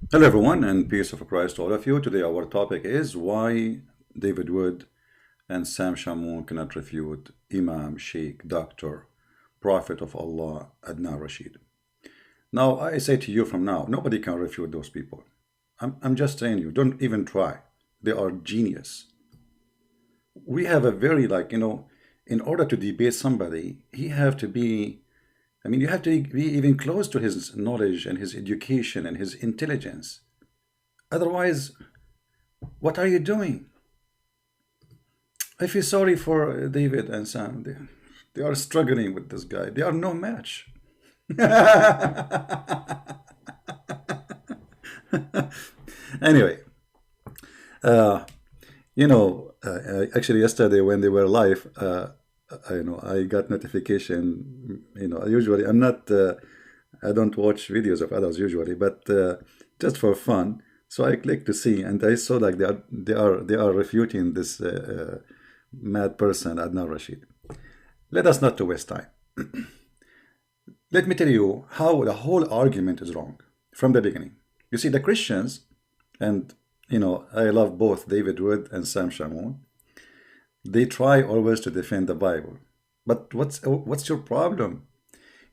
Hello everyone, and peace of Christ to all of you. Today our topic is why David Wood and Sam Shamun cannot refute Imam, Sheikh, Doctor, Prophet of Allah, Adnan Rashid. Now I say to you from now, nobody can refute those people. I'm just saying you, don't even try. They are genius. We have a very in order to debate somebody, he have to be, you have to be even close to his knowledge and his education and his intelligence. Otherwise, what are you doing? I feel sorry for David and Sam. They are struggling with this guy. They are no match. Anyway, uh, actually yesterday when they were live, I got notification. Usually I'm not, I don't watch videos of others usually, but just for fun. So I clicked to see, and I saw like they are refuting this mad person Adnan Rashid. Let us not to waste time. Let me tell you how the whole argument is wrong from the beginning. You see, the Christians, and I love both David Wood and Sam Shamun. They try always to defend the Bible, but what's your problem?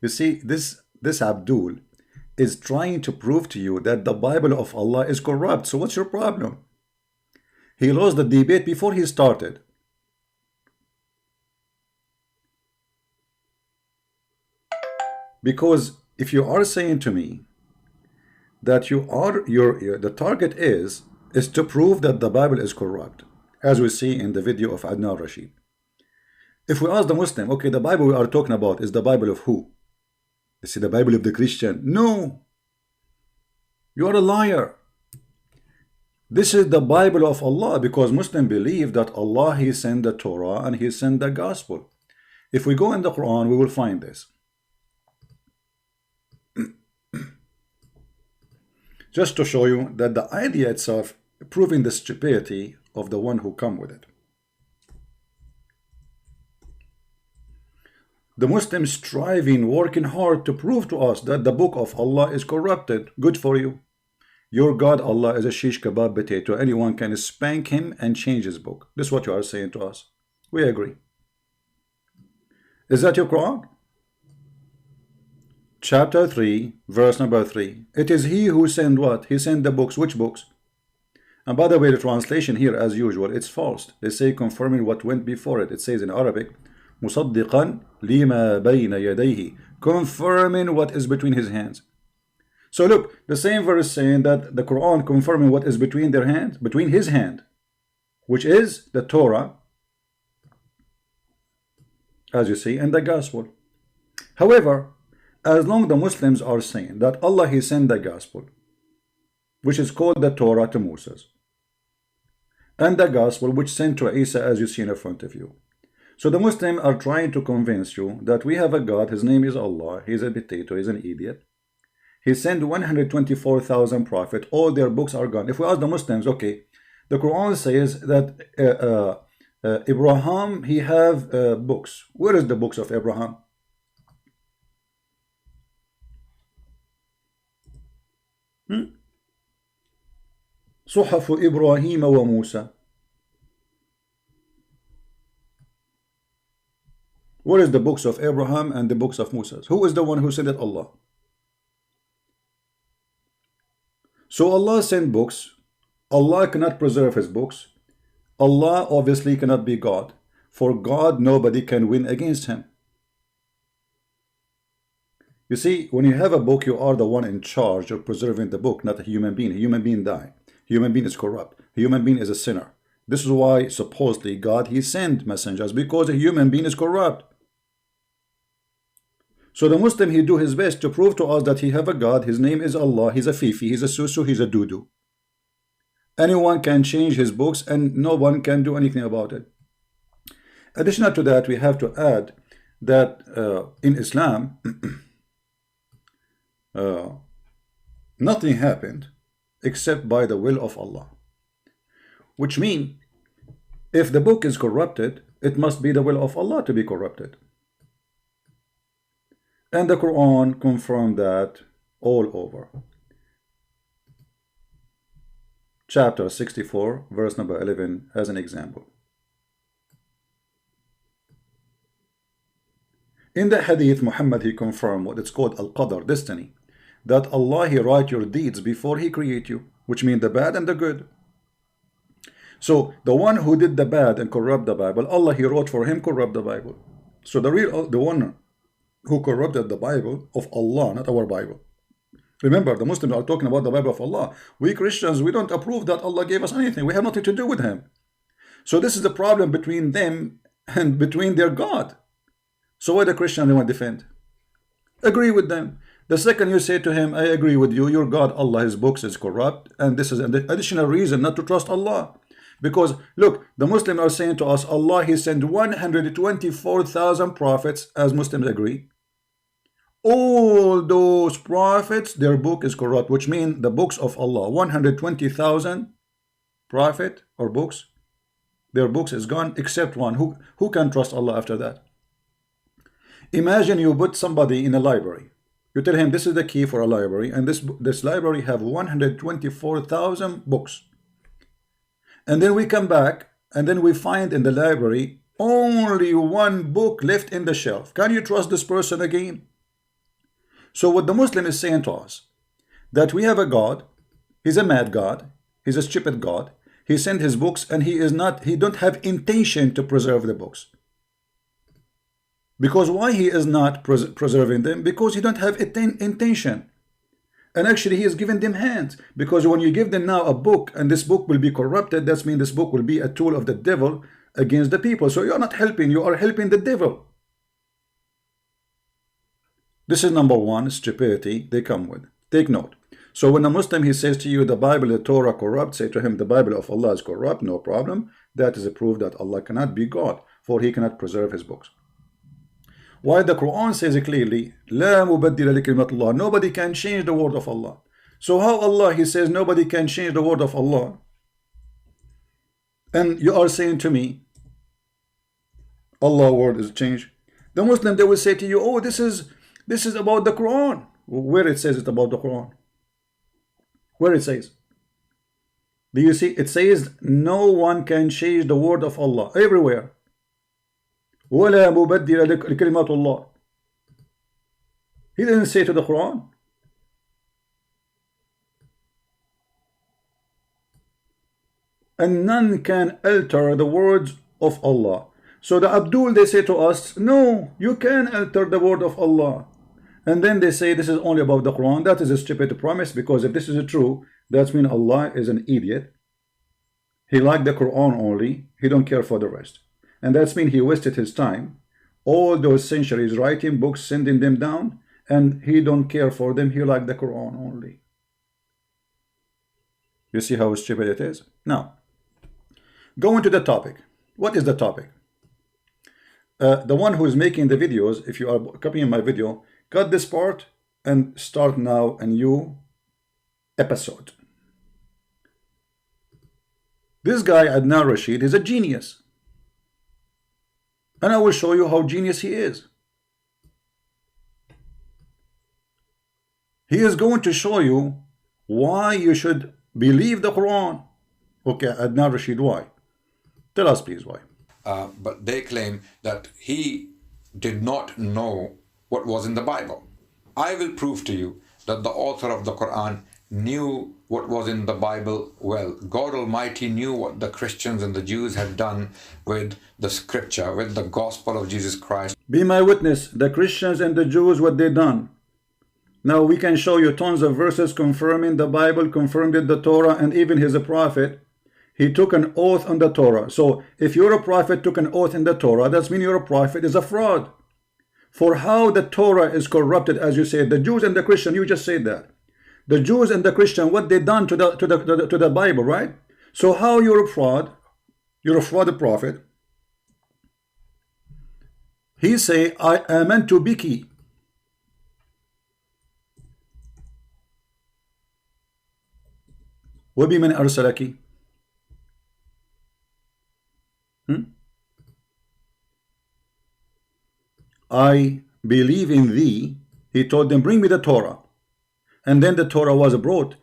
You see, this Abdul is trying to prove to you that the Bible of Allah is corrupt. So what's your problem? He lost the debate before he started. Because if you are saying to me that the target is to prove that the Bible is corrupt, as we see in the video of Adnan Rashid. If we ask the Muslim, okay, the Bible we are talking about is the Bible of who? Is it the Bible of the Christian? No. You are a liar. This is the Bible of Allah, because Muslims believe that Allah, He sent the Torah and He sent the Gospel. If we go in the Quran, we will find this. Just to show you that the idea itself proving the stupidity of the one who come with it. The Muslims striving, working hard to prove to us that the book of Allah is corrupted. Good for you. Your God Allah is a shish kebab potato. Anyone can spank him and change his book. This is what you are saying to us. We agree. Is that your Quran? Chapter 3, verse number 3. It is He who sent what? He sent the books. Which books? And by the way, the translation here, as usual, it's false. They say confirming what went before it. It says in Arabic, مُصَدِّقًا لِمَا بَيْنَ يَدَيْهِ, confirming what is between his hands. So look, the same verse saying that the Quran confirming what is between their hands, between his hand, which is the Torah, as you see, and the Gospel. However, as long the Muslims are saying that Allah He sent the Gospel, which is called the Torah to Moses, and the Gospel which sent to Isa, as you see in front of you. So the Muslims are trying to convince you that we have a God, His name is Allah, He's a potato, He's an idiot. He sent 124,000 prophets, all their books are gone. If we ask the Muslims, okay, the Quran says that Abraham, he have books. Where is the books of Abraham? صحف إبراهيم وموسى. What is the books of Abraham and the books of Moses? Who is the one who sent it? Allah. So Allah sent books. Allah cannot preserve His books. Allah obviously cannot be God. For God, nobody can win against Him. You see, when you have a book, you are the one in charge of preserving the book, not a human being. A human being died. A human being is corrupt. A human being is a sinner. This is why supposedly God, He sent messengers, because a human being is corrupt. So the Muslim, he do his best to prove to us that he have a God. His name is Allah. He's a fifi. He's a susu. He's a dudu. Anyone can change his books and no one can do anything about it. Additional to that, we have to add that in Islam, nothing happened except by the will of Allah. Which means, if the book is corrupted, it must be the will of Allah to be corrupted. And the Quran confirmed that all over. chapter 64, verse number 11 as an example. In the hadith, Muhammad, he confirmed what it's called al-qadr, destiny, that Allah, he write your deeds before he create you, which means the bad and the good. So the one who did the bad and corrupt the Bible, Allah, he wrote for him corrupt the Bible. So the one who corrupted the Bible of Allah, not our Bible. Remember, the Muslims are talking about the Bible of Allah. We Christians, we don't approve that Allah gave us anything. We have nothing to do with him. So this is the problem between them and between their God. So why the Christian they want to defend? Agree with them. The second you say to him, I agree with you, your God, Allah, his books is corrupt, and this is an additional reason not to trust Allah. Because look, the Muslims are saying to us, Allah, he sent 124,000 prophets, as Muslims agree. All those prophets, their book is corrupt, which means the books of Allah, 120,000 prophet or books, their books is gone, except one. Who can trust Allah after that? Imagine you put somebody in a library. You tell him this is the key for a library, and this library have 124,000 books. And then we come back, and then we find in the library only one book left in the shelf. Can you trust this person again? So what the Muslim is saying to us, that we have a God, he's a mad God, he's a stupid God, he sent his books, and he don't have intention to preserve the books. Because why he is not preserving them? Because he don't have intention. And actually he is giving them hands. Because when you give them now a book, and this book will be corrupted, that means this book will be a tool of the devil against the people. So you're not helping, you are helping the devil. This is number one, stupidity they come with. Take note. So when a Muslim, he says to you, the Bible, the Torah corrupt, say to him, the Bible of Allah is corrupt, no problem. That is a proof that Allah cannot be God, for he cannot preserve his books. Why the Qur'an says clearly, لا مبدل لكلمة الله, nobody can change the word of Allah. So how Allah, he says nobody can change the word of Allah? And you are saying to me, Allah's word is changed. The Muslim, they will say to you, oh, this is about the Qur'an. Where it says it about the Qur'an? Where it says? Do you see? It says no one can change the word of Allah. Everywhere. ولا مبدل لكلمات الله. He didn't say to the Quran. And none can alter the words of Allah. So the Abdul, they say to us, no, you can alter the word of Allah. And then they say this is only about the Quran. That is a stupid promise, because if this is true, that means Allah is an idiot. He liked the Quran only. He don't care for the rest. And that means he wasted his time, all those centuries, writing books, sending them down, and he don't care for them. He liked the Quran only. You see how stupid it is? Now, going to the topic. What is the topic? The one who is making the videos, if you are copying my video, cut this part and start now a new episode. This guy, Adnan Rashid, is a genius. And I will show you how genius he is. He is going to show you why you should believe the Quran. Okay, Adnan Rashid, why? Tell us please why. But they claim that he did not know what was in the Bible. I will prove to you that the author of the Quran knew what was in the Bible well. God Almighty knew what the Christians and the Jews had done with the scripture, with the gospel of Jesus Christ. Be my witness, the Christians and the Jews, what they done. Now we can show you tons of verses confirming the Bible, confirming the Torah, and even he's a prophet. He took an oath on the Torah. So if you're a prophet, took an oath in the Torah, that means you're a prophet is a fraud. For how the Torah is corrupted, as you said, the Jews and the Christian, you just said that. The Jews and the Christian, what they done to the Bible, right? So how you're a fraud? You're a fraud prophet. He say, I amantu biki. وبمن أرسلك. I believe in thee. He told them, bring me the Torah. And then the Torah was brought.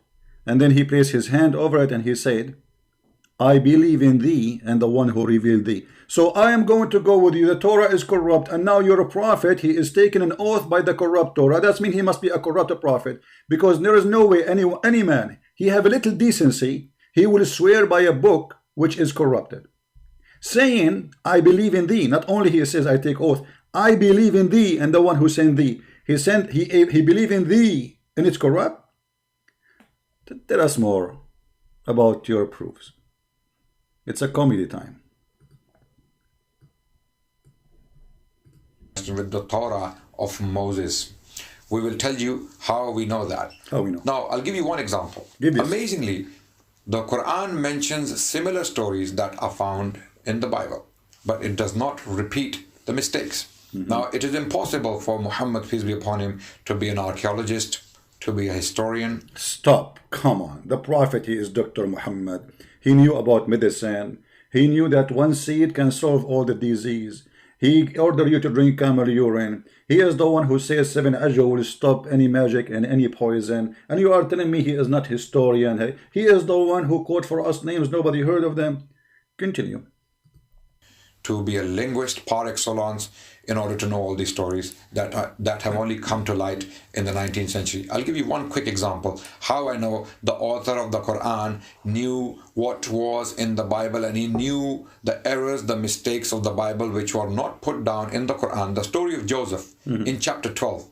And then he placed his hand over it and he said, I believe in thee and the one who revealed thee. So I am going to go with you. The Torah is corrupt, and now you're a prophet. He is taking an oath by the corrupt Torah. That means he must be a corrupt prophet, because there is no way any man, he have a little decency, he will swear by a book which is corrupted. Saying, I believe in thee. Not only he says, I take oath, I believe in thee and the one who sent thee. He believe in thee and it's corrupt. Tell us more about your proofs. It's a comedy time. With the Torah of Moses. We will tell you how we know that. How we know. Now, I'll give you one example. Amazingly, the Quran mentions similar stories that are found in the Bible, but it does not repeat the mistakes. Now, it is impossible for Muhammad, peace be upon him, to be an archaeologist, to be a historian. Stop. Come on. The prophet, he is Dr. Muhammad. He knew about medicine. He knew that one seed can solve all the disease. He ordered you to drink camel urine. He is the one who says 7 ajwa will stop any magic and any poison. And you are telling me he is not historian. He is the one who quote for us names nobody heard of them. Continue. To be a linguist par excellence in order to know all these stories that have only come to light in the 19th century. I'll give you one quick example how I know the author of the Quran knew what was in the Bible, and he knew the errors, the mistakes of the Bible which were not put down in the Quran. The story of Joseph in chapter 12,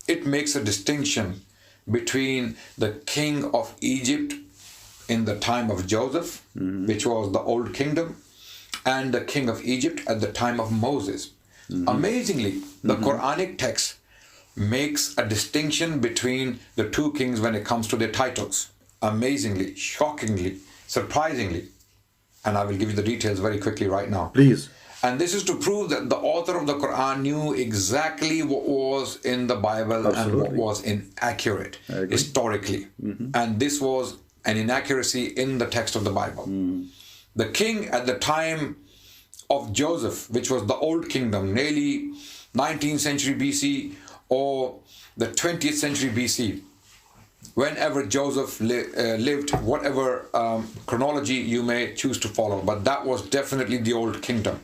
it makes a distinction between the king of Egypt in the time of Joseph, which was the old kingdom, and the king of Egypt at the time of Moses. Amazingly, the Quranic text makes a distinction between the two kings when it comes to their titles. Amazingly, shockingly, surprisingly. And I will give you the details very quickly right now. Please. And this is to prove that the author of the Quran knew exactly what was in the Bible and what was inaccurate historically. And this was an inaccuracy in the text of the Bible. The king at the time of Joseph, which was the old kingdom, nearly 19th century BC or the 20th century BC, whenever Joseph lived, whatever chronology you may choose to follow, but that was definitely the old kingdom.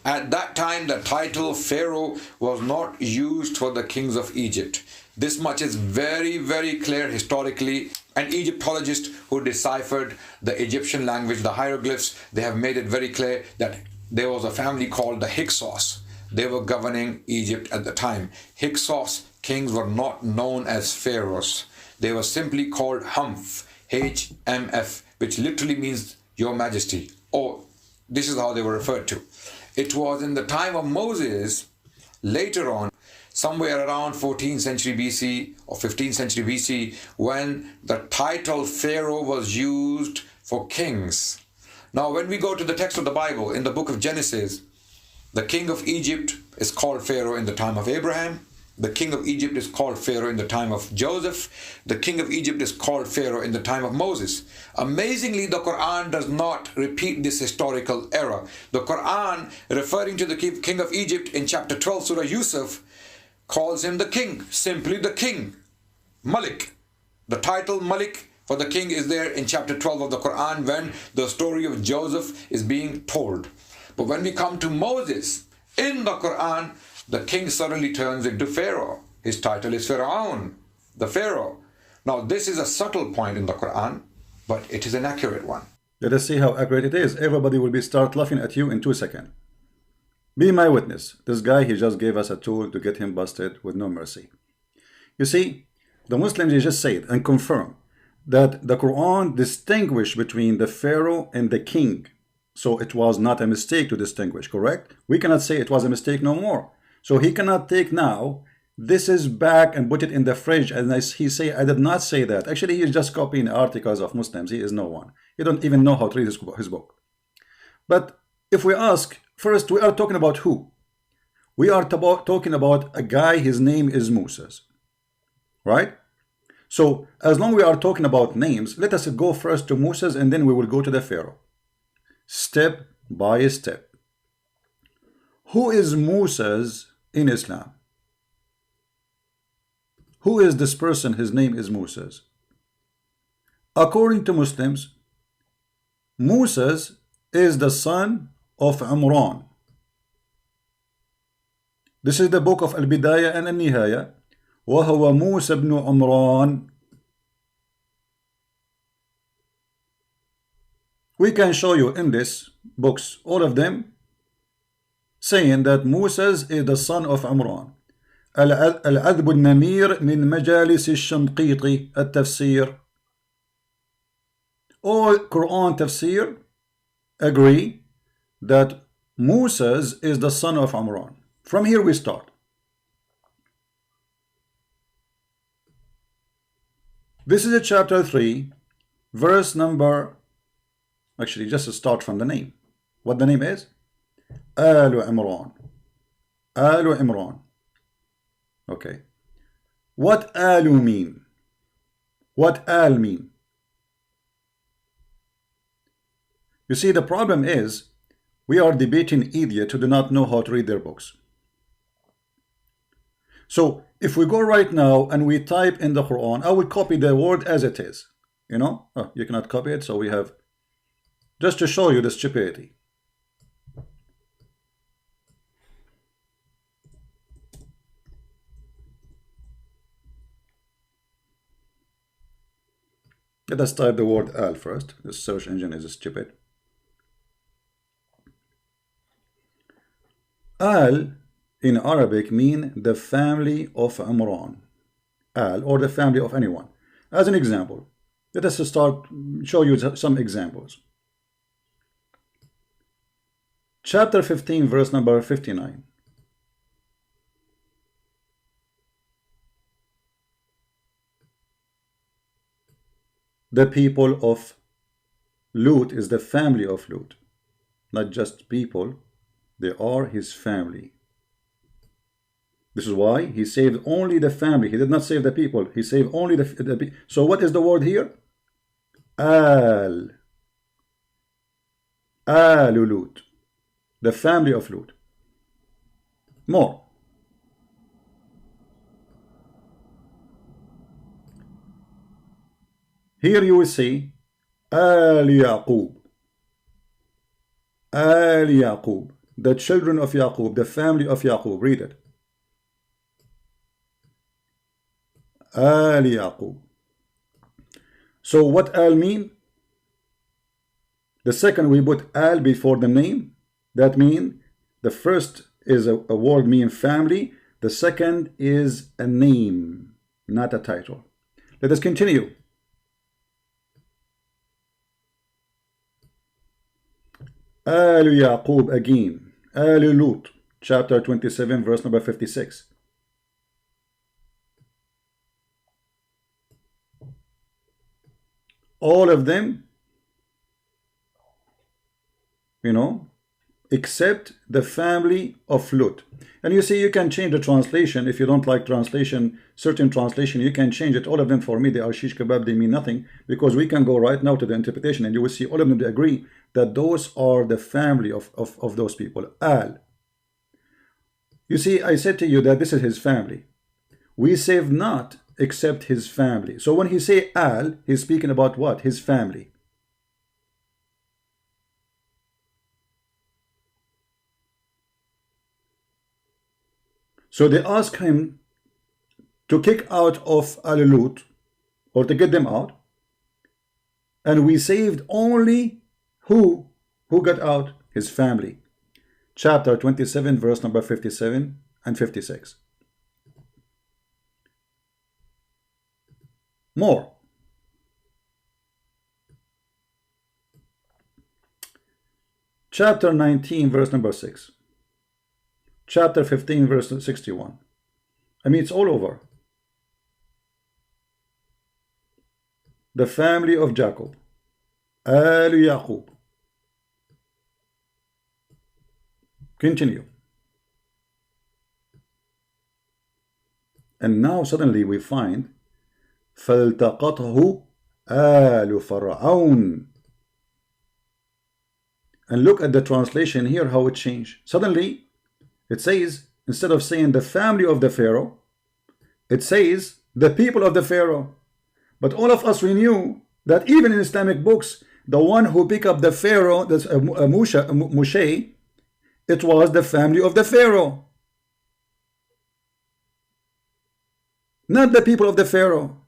At that time, the title Pharaoh was not used for the kings of Egypt. This much is very, very clear historically. An Egyptologist who deciphered the Egyptian language, the hieroglyphs, they have made it very clear that there was a family called the Hyksos. They were governing Egypt at the time. Hyksos kings were not known as pharaohs. They were simply called Humph, H-M-F, which literally means Your Majesty. Or this is how they were referred to. It was in the time of Moses, later on, somewhere around 14th century BC or 15th century BC, when the title Pharaoh was used for kings. Now, when we go to the text of the Bible, in the book of Genesis, the king of Egypt is called Pharaoh in the time of Abraham. The king of Egypt is called Pharaoh in the time of Joseph. The king of Egypt is called Pharaoh in the time of Moses. Amazingly, the Quran does not repeat this historical error. The Quran, referring to the king of Egypt in chapter 12, Surah Yusuf, calls him the king, simply the king, Malik. The title Malik for the king is there in chapter 12 of the Quran when the story of Joseph is being told. But when we come to Moses, in the Quran, the king suddenly turns into Pharaoh. His title is Pharaoh, the Pharaoh. Now, this is a subtle point in the Quran, but it is an accurate one. Let us see how accurate it is. Everybody will start laughing at you in 2 seconds. Be my witness. This guy, he just gave us a tool to get him busted with no mercy. You see, the Muslims, they just said and confirm that the Quran distinguished between the Pharaoh and the king. So it was not a mistake to distinguish, correct? We cannot say it was a mistake no more. So he cannot take now, this is back and put it in the fridge. And he say, I did not say that. Actually, he is just copying articles of Muslims. He is no one. He don't even know how to read his book. But if we ask, first, we are talking about who? We are talking about a guy, his name is Moses. Right? So, as long as we are talking about names, let us go first to Moses and then we will go to the Pharaoh. Step by step. Who is Moses in Islam? Who is this person? His name is Moses. According to Muslims, Moses is the son of Imran. This is the book of Al-Bidayah and Al-Nihaya. وهو موسى بن عمران. We can show you in this books, all of them, saying that Moses is the son of Imran. العذب النمير من مجالس الشنقيطي التفسير. All Quran tafsir agree that Moses is the son of Imran. From here we start. This is a chapter 3, verse number, actually just start from the name. What the name is? Al Imran. Al Imran. Okay. What Alu mean? What Al mean? You see, the problem is we are debating idiots who do not know how to read their books. So if we go right now and we type in the Quran, I will copy the word as it is. You know, you cannot copy it, so we have, just to show you the stupidity. Let us type the word al first. The search engine is stupid. Al in Arabic mean the family of Imran. Al, or the family of anyone. As an example, let us start show you some examples. Chapter 15, verse number 59. The people of Lut is the family of Lut. Not just people, they are his family. This is why he saved only the family. He did not save the people. He saved only the people. So what is the word here? Al. Al Lut. The family of Lut. More. Here you will see Al Yaqub. Al Yaqub. The children of Yaqub, the family of Yaqub. Read it. Al Yaqub. So what Al mean? The second we put Al before the name. That mean the first is a word mean family. The second is a name, not a title. Let us continue. Al Yaqub again. Al Lut, chapter 27, verse number 56. All of them, you know, except the family of Lut. And you see, you can change the translation. If you don't like translation, certain translation, you can change it. All of them for me, they are shish kebab, they mean nothing, because we can go right now to the interpretation and you will see all of them, they agree that those are the family of those people. Al. You see, I said to you that this is his family. We save not except his family. So when he say Al, he's speaking about what? His family. So they ask him to kick out of Al-Lut, or to get them out, and we saved only who got out? His family. Chapter 27, verse number 57 and 56. More. Chapter 19, verse number 6. Chapter 15, verse 61. I mean, it's all over. The family of Jacob. Al Yaqub. Continue. And now suddenly we find فَالْتَقَطْهُ آلُ فَرْعَوْنَ. And look at the translation here, how it changed. Suddenly, it says, instead of saying the family of the Pharaoh, it says the people of the Pharaoh. But all of us, we knew That even in Islamic books, the one who picked up the Pharaoh, that's Moshe, it was the family of the Pharaoh, not the people of the Pharaoh.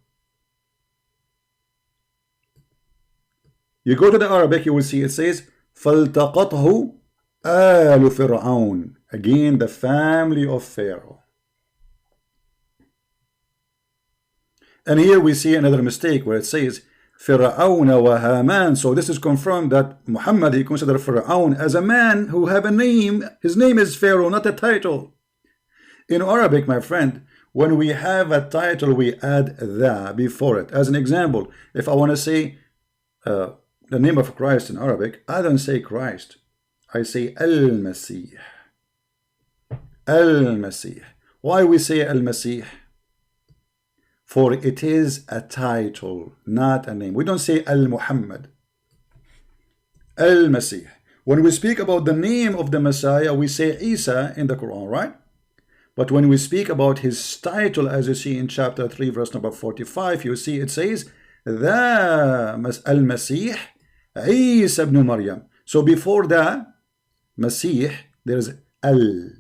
You go to the Arabic, you will see it says فَالْتَقَطْهُ آلُ فِرْعَوْنَ. Again, the family of Pharaoh. And here we see another mistake where it says Fir'aun wa Haman. So this is confirmed that Muhammad, he considered Fir'aun as a man who have a name. His name is Pharaoh, not a title. In Arabic, my friend, when we have a title, we add the before it. As an example, if I want to say the name of Christ in Arabic, I don't say Christ. I say Al-Masih. Al-Masih. Why we say Al-Masih? For it is a title, not a name. We don't say Al-Muhammad. Al-Masih. When we speak about the name of the Messiah, we say Isa in the Quran, right? But when we speak about his title, as you see in chapter 3, verse number 45, you see it says, the Al-Masih Isa ibn Maryam. So before the Masih, there's Al.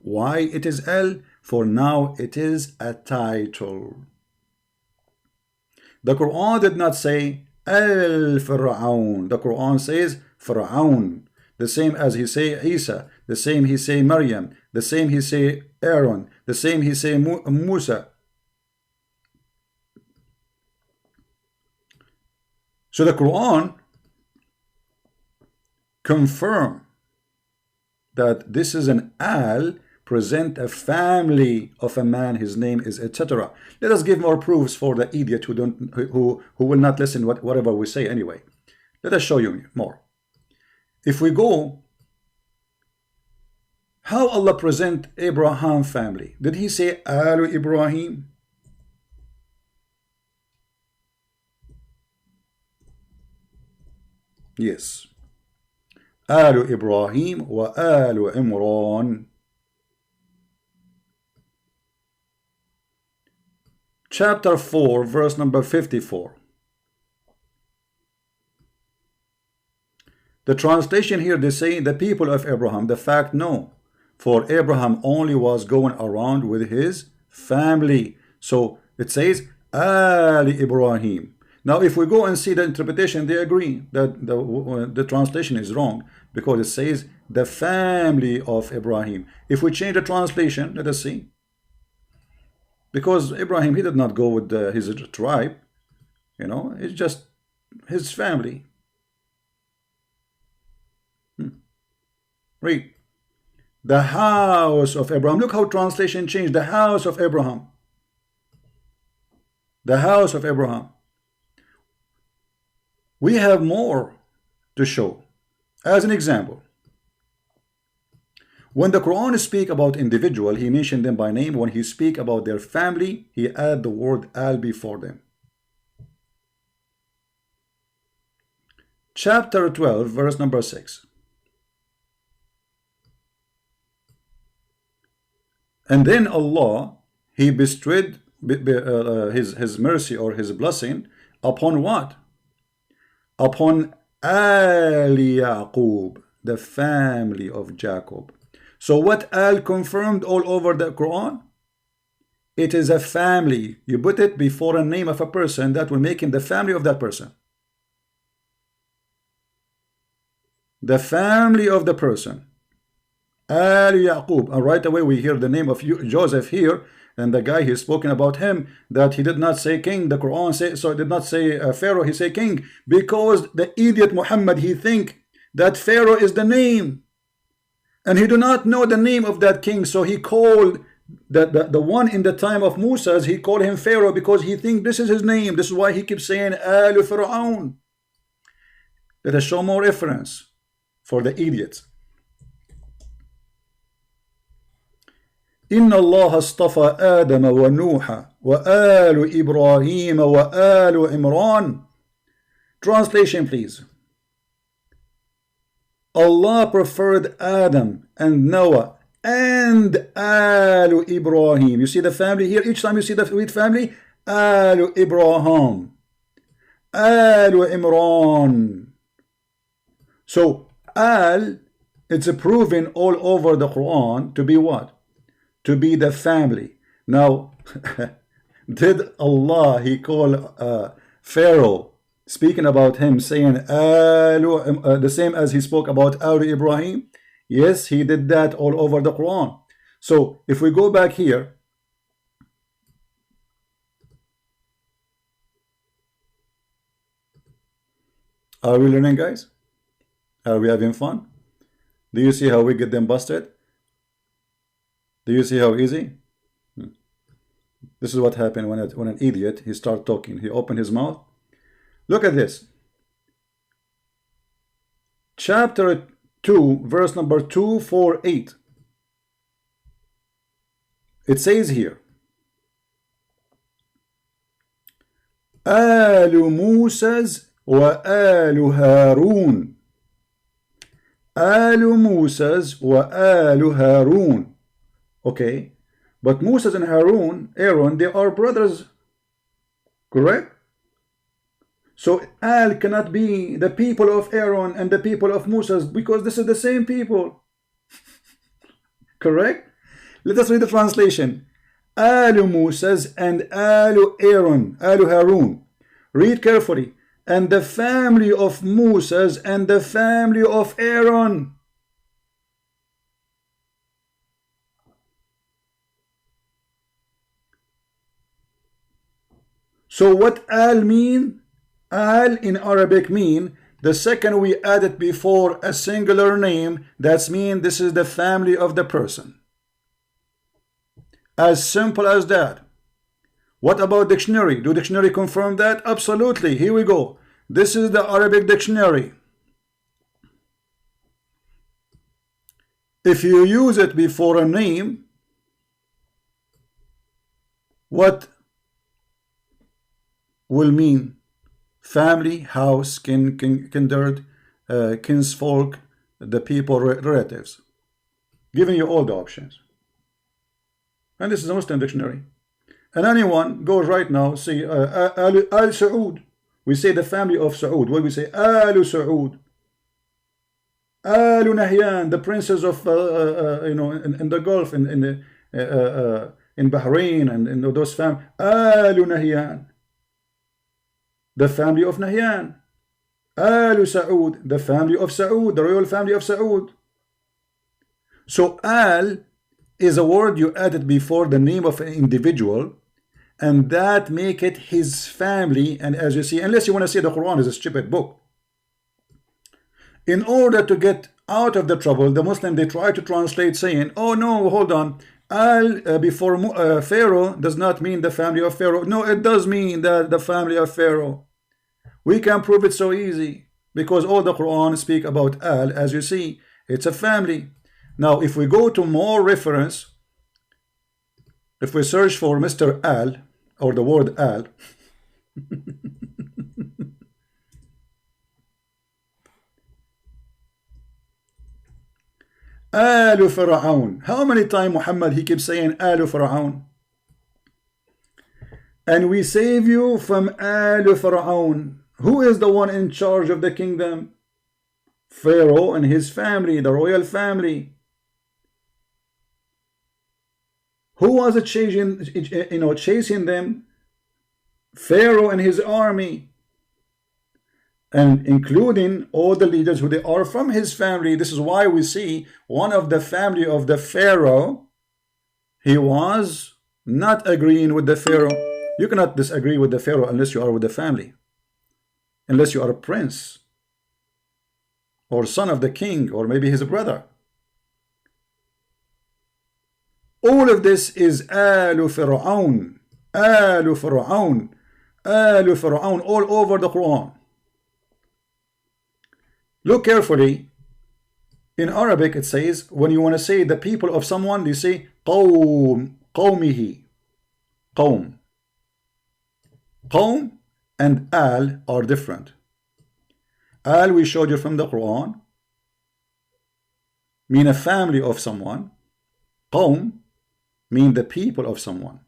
Why it is Al? For now it is a title. The Quran did not say Al-Fir'aun. The Quran says Fir'aun. The same as he say Isa. The same he say Maryam. The same he say Aaron. The same he say Musa. So the Quran confirm that this is an Al, present a family of a man, his name is etc. Let us give more proofs for the idiot who will not listen whatever we say anyway. Let us show you more. If we go, how Allah present Abraham family? Did he say Alu Ibrahim? Yes. Alu Ibrahim wa Alu Imran. Chapter 4, verse number 54. The translation here, they say the people of Abraham. The fact, no. For Abraham only was going around with his family. So it says, Ali Ibrahim. Now, if we go and see the interpretation, they agree that the translation is wrong because it says the family of Ibrahim. If we change the translation, let us see. Because Ibrahim, he did not go with his tribe, you know, it's just his family. Read. The house of Abraham. Look how translation changed. The house of Abraham. The house of Abraham. We have more to show. As an example, when the Quran speak about individual, he mentioned them by name. When he speak about their family, he add the word al before them. Chapter 12, verse number 6. And then Allah, he bestowed his mercy or his blessing upon what? Upon Al Yaqub, the family of Jacob. So what Al confirmed all over the Quran? It is a family. You put it before a name of a person, that will make him the family of that person. The family of the person. Al Yaqub. And right away we hear the name of Joseph here, and the guy he's spoken about him, that he did not say king. The Quran say, so it did not say Pharaoh, he say king, because the idiot Muhammad, he think that Pharaoh is the name, and he do not know the name of that king. So he called the one in the time of Musa's, he called him Pharaoh because he think this is his name. This is why he keeps saying Al Fir'aun. Let us show more reference for the idiots. إن الله اصطفى آدم ونوح وآل إبراهيم وآل عمران. Translation, please. Allah preferred Adam and Noah and Al Ibrahim. You see the family here. Each time you see the word family, Al Ibrahim, Al Imran. So Al, it's proven all over the Quran to be what? To be the family. Now, did Allah, he call Pharaoh, speaking about him, saying the same as he spoke about Al Ibrahim? Yes, he did that all over the Quran. So if we go back here, are we learning, guys? Are we having fun? Do you see how we get them busted? Do you see how easy? This is what happened when an idiot, he start talking. He opened his mouth. Look at this. Chapter 2, verse number 248. It says here, Alu Musa's wa Alu Harun. Alu Musa's wa Alu Harun. Okay, but Moses and Aaron, they are brothers, correct? So Al cannot be the people of Aaron and the people of Moses, because this is the same people. Correct? Let us read the translation. Alu Moses and Alu Aaron, Alu Harun. Read carefully. And the family of Moses and the family of Aaron. So what Al mean? Al in Arabic mean, the second we add it before a singular name, that's mean this is the family of the person. As simple as that. What about dictionary? Do dictionary confirm that? Absolutely. Here we go. This is the Arabic dictionary. If you use it before a name, what will mean? Family, house, kindred, kinsfolk, the people, relatives. Giving you all the options. And this is a Muslim dictionary. And anyone goes right now, say Al Saud. We say the family of Saud. What we say? Al Saud. Al Nahyan, the princes of in the Gulf, in Bahrain, and in those families. Al Nahyan, the family of Nahyan. Al Saud, the family of Saud, the royal family of Saud. So Al is a word you added before the name of an individual, and that make it his family. And as you see, unless you want to say the Quran is a stupid book, in order to get out of the trouble, the Muslim, they try to translate saying, oh no, hold on, Al before Pharaoh does not mean the family of Pharaoh. No, it does mean that the family of Pharaoh. We can prove it so easy, because all the Quran speak about Al. As you see, it's a family. Now if we go to more reference, if we search for Mr. Al, or the word Al, Alu Fir'aun. How many times Muhammad, he keeps saying Alu Fir'aun? And we save you from Alu Fir'aun. Who is the one in charge of the kingdom? Pharaoh and his family, the royal family. Who was chasing them? Pharaoh and his army, and including all the leaders who they are from his family. This is why we see one of the family of the Pharaoh, he was not agreeing with the Pharaoh. You cannot disagree with the Pharaoh unless you are with the family, unless you are a prince or son of the king, or maybe his brother. All of this is Alu Fir'aun, Alu Fir'aun, Alu Fir'aun, all over the Quran. Look carefully. In Arabic it says, when you want to say the people of someone, you say qawm, qawmihi, qawm. Qawm and Al are different. Al, we showed you from the Quran, mean a family of someone. Qawm mean the people of someone.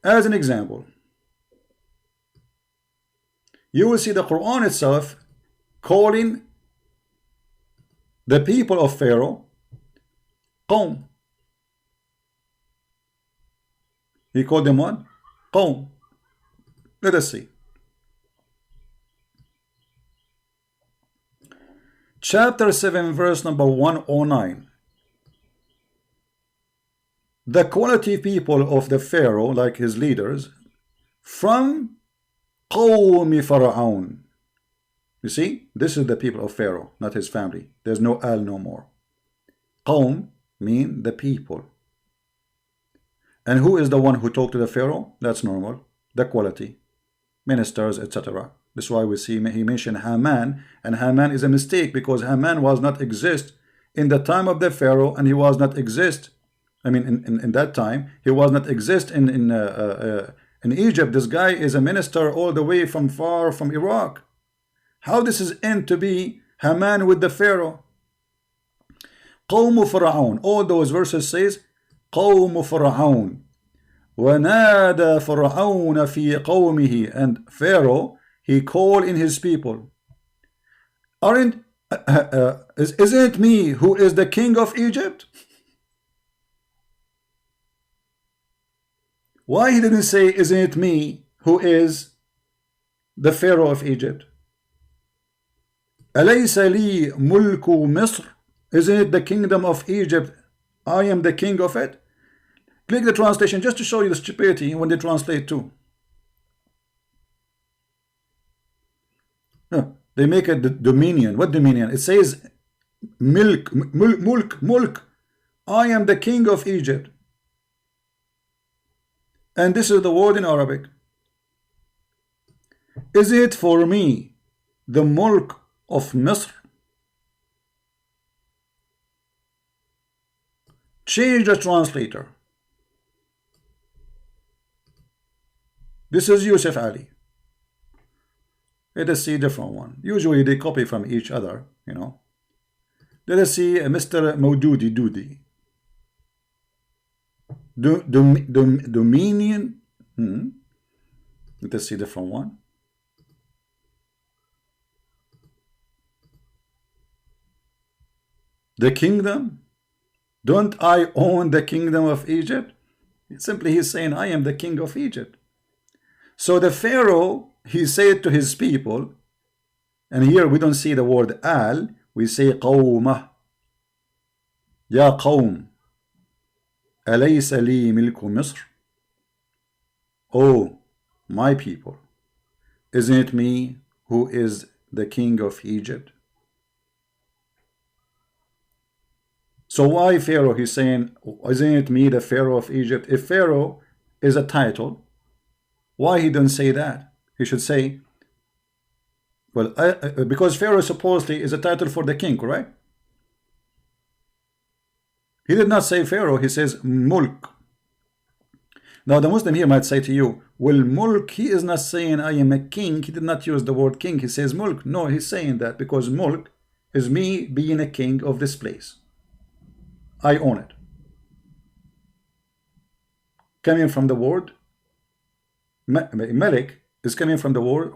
As an example, you will see the Quran itself calling the people of Pharaoh Qawm. He called them what? Qawm. Let us see. Chapter 7, verse number 109. The quality people of the Pharaoh, like his leaders, from Qawm Pharaoh. You see, this is the people of Pharaoh, not his family. There's no al no more. Qawm mean the people. And who is the one who talked to the Pharaoh? That's normal. The quality. Ministers, etc. That's why we see he mentioned Haman, and Haman is a mistake because Haman was not exist in the time of the Pharaoh, and he was not exist. I mean, in that time, he was not exist in Egypt. This guy is a minister all the way from far from Iraq. How this is end to be Haman with the Pharaoh? Qawm Pharaoh. All those verses says Qawm Pharaoh. وَنَادَى فِرْعَوْنَ فِي قَوْمِهِ. And Pharaoh, he called in his people. Isn't it me who is the king of Egypt? Why he didn't say, isn't it me who is the Pharaoh of Egypt? أَلَيْسَ لِي مُلْكُ مِصْرٍ. Isn't it the kingdom of Egypt? I am the king of it. Click the translation just to show you the stupidity when they translate too. No, they make it the dominion. What dominion? It says milk, mulk. I am the king of Egypt. And this is the word in Arabic. Is it for me the mulk of Misr? Change the translator. This is Yusuf Ali. Let us see a different one. Usually they copy from each other, you know. Let us see Mr. Maududi Doody. Dominion. Let us see a different one. The kingdom. Don't I own the kingdom of Egypt? Simply he's saying, I am the king of Egypt. So the Pharaoh, he said to his people, and here we don't see the word al, we say qawmah. Ya qawm, alaysa li milku Misr? Oh, my people, isn't it me who is the king of Egypt? So why Pharaoh? He's saying, isn't it me, the Pharaoh of Egypt? If Pharaoh is a title, why he didn't say that? He should say, well, because Pharaoh supposedly is a title for the king, correct? He did not say Pharaoh, he says mulk. Now the Muslim here might say to you, well, mulk, he is not saying I am a king. He did not use the word king, he says mulk. No, he's saying that because mulk is me being a king of this place. I own it. Coming from the word Malik is coming from the word,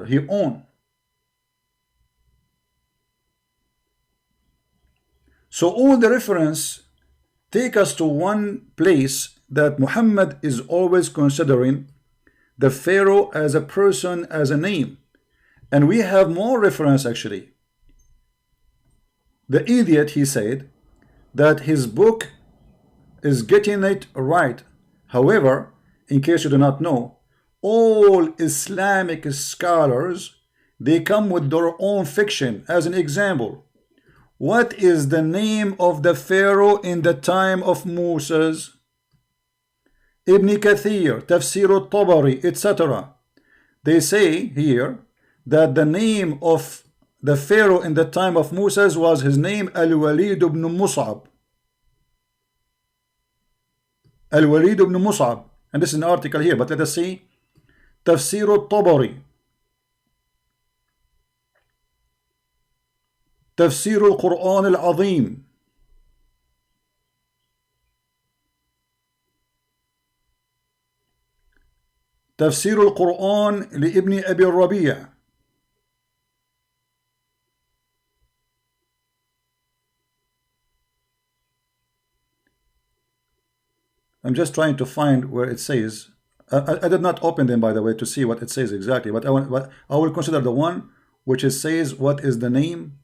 he own. So all the reference take us to one place that Muhammad is always considering the Pharaoh as a person, as a name. And we have more reference actually. The idiot, he said that his book is getting it right. However, in case you do not know, all Islamic scholars, they come with their own fiction. As an example, what is the name of the Pharaoh in the time of Moses? Ibn Kathir, Tafsir al-Tabari, etc. They say here that the name of the Pharaoh in the time of Moses was his name Al-Walid ibn Mus'ab. Al-Walid ibn Mus'ab. And this is an article here, but let us see. Tafsir al-Tabari. Tafsir al-Qur'an al-Azim. تفسير القرآن لابن أبي الربيع. I'm just trying to find where it says. I did not open them, by the way, to see what it says exactly, but I will consider the one which it says what is the name.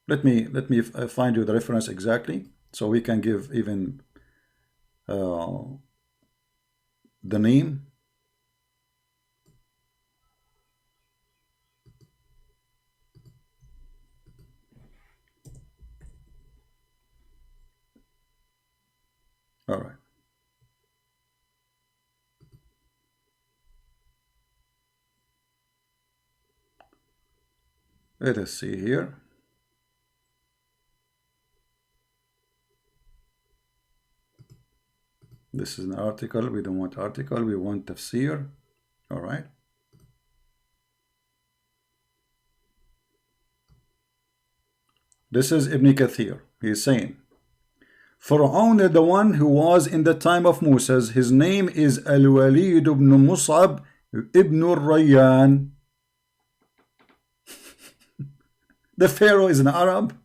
Let me find you the reference exactly, so we can give even the name. All right. Let us see here. This is an article. We don't want article. We want tafsir. All right. This is Ibn Kathir. He is saying, Fir'aun, the one who was in the time of Moses, his name is Al-Walid ibn Mus'ab ibn Rayyan. The Pharaoh is an Arab.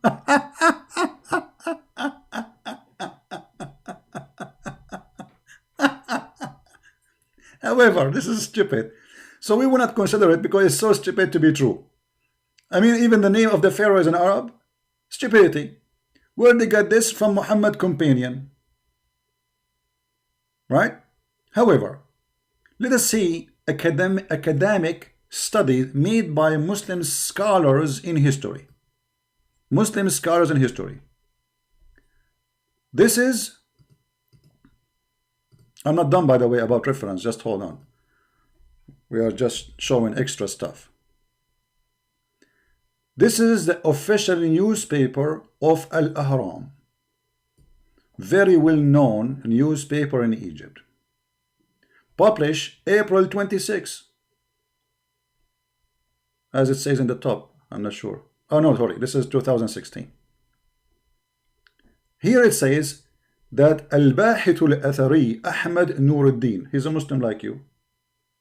However, this is stupid. So we will not consider it because it's so stupid to be true. I mean, even the name of the Pharaoh is an Arab. Stupidity. Where they got this? From Muhammad companion. Right? However, let us see academic study made by Muslim scholars in history. Muslim scholars in history. This is, I'm not done, by the way, about reference. Just hold on. We are just showing extra stuff. This is the official newspaper of Al-Ahram. Very well-known newspaper in Egypt. Published April 26. As it says in the top. I'm not sure. Oh no, sorry. This is 2016. Here it says that Al-Bahith Al-Athari Ahmad Nuruddin. He's a Muslim like you.